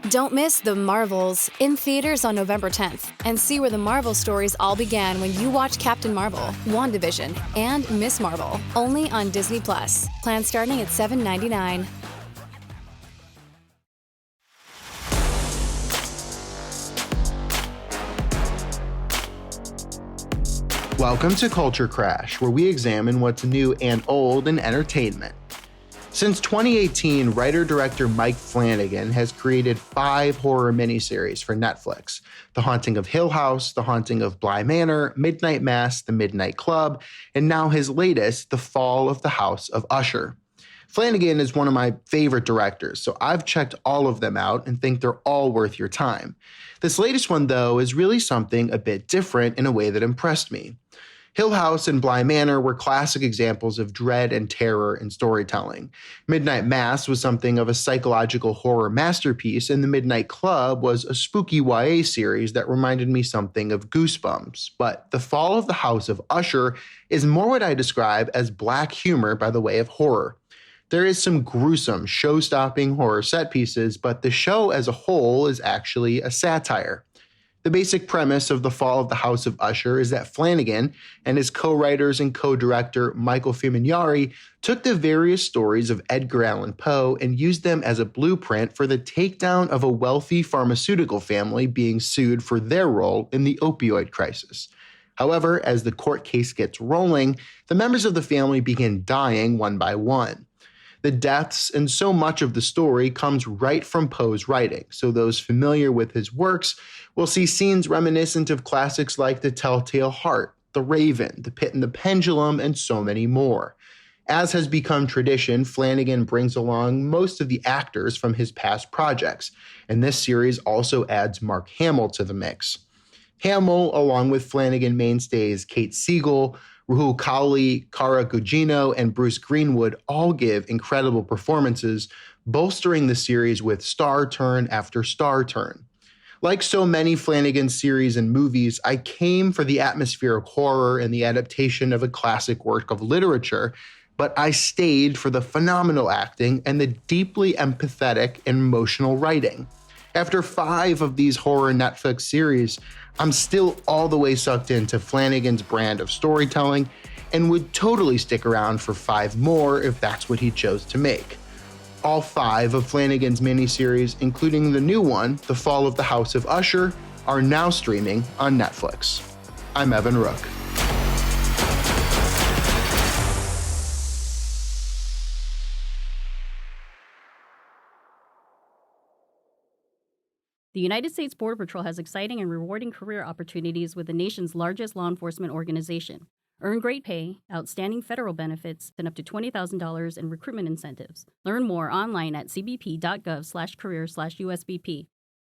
Don't miss The Marvels in theaters on November 10th and see where the Marvel stories all began when you watch Captain Marvel, WandaVision, and Miss Marvel, only on Disney+. Plans starting at $7.99. Welcome to Culture Crash, where we examine what's new and old in entertainment. Since 2018, writer-director Mike Flanagan has created 5 horror miniseries for Netflix: The Haunting of Hill House, The Haunting of Bly Manor, Midnight Mass, The Midnight Club, and now his latest, The Fall of the House of Usher. Flanagan is one of my favorite directors, so I've checked all of them out and think they're all worth your time. This latest one, though, is really something a bit different in a way that impressed me. Hill House and Bly Manor were classic examples of dread and terror in storytelling. Midnight Mass was something of a psychological horror masterpiece, and The Midnight Club was a spooky YA series that reminded me something of Goosebumps. But The Fall of the House of Usher is more what I describe as black humor by the way of horror. There is some gruesome, show-stopping horror set pieces, but the show as a whole is actually a satire. The basic premise of The Fall of the House of Usher is that Flanagan and his co-writers and co-director Michael Fiumignari took the various stories of Edgar Allan Poe and used them as a blueprint for the takedown of a wealthy pharmaceutical family being sued for their role in the opioid crisis. However, as the court case gets rolling, the members of the family begin dying one by one. The deaths and so much of the story comes right from Poe's writing, so those familiar with his works will see scenes reminiscent of classics like The Telltale Heart, The Raven, The Pit and the Pendulum, and so many more. As has become tradition, Flanagan brings along most of the actors from his past projects, and this series also adds Mark Hamill to the mix. Hamill, along with Flanagan mainstays Kate Siegel, Rahul Kohli, Cara Gugino, and Bruce Greenwood all give incredible performances, bolstering the series with star turn after star turn. Like so many Flanagan series and movies, I came for the atmospheric horror and the adaptation of a classic work of literature, but I stayed for the phenomenal acting and the deeply empathetic and emotional writing. After 5 of these horror Netflix series, I'm still all the way sucked into Flanagan's brand of storytelling and would totally stick around for 5 more if that's what he chose to make. All 5 of Flanagan's miniseries, including the new one, The Fall of the House of Usher, are now streaming on Netflix. I'm Evan Rook. The United States Border Patrol has exciting and rewarding career opportunities with the nation's largest law enforcement organization. Earn great pay, outstanding federal benefits, and up to $20,000 in recruitment incentives. Learn more online at cbp.gov/career/USBP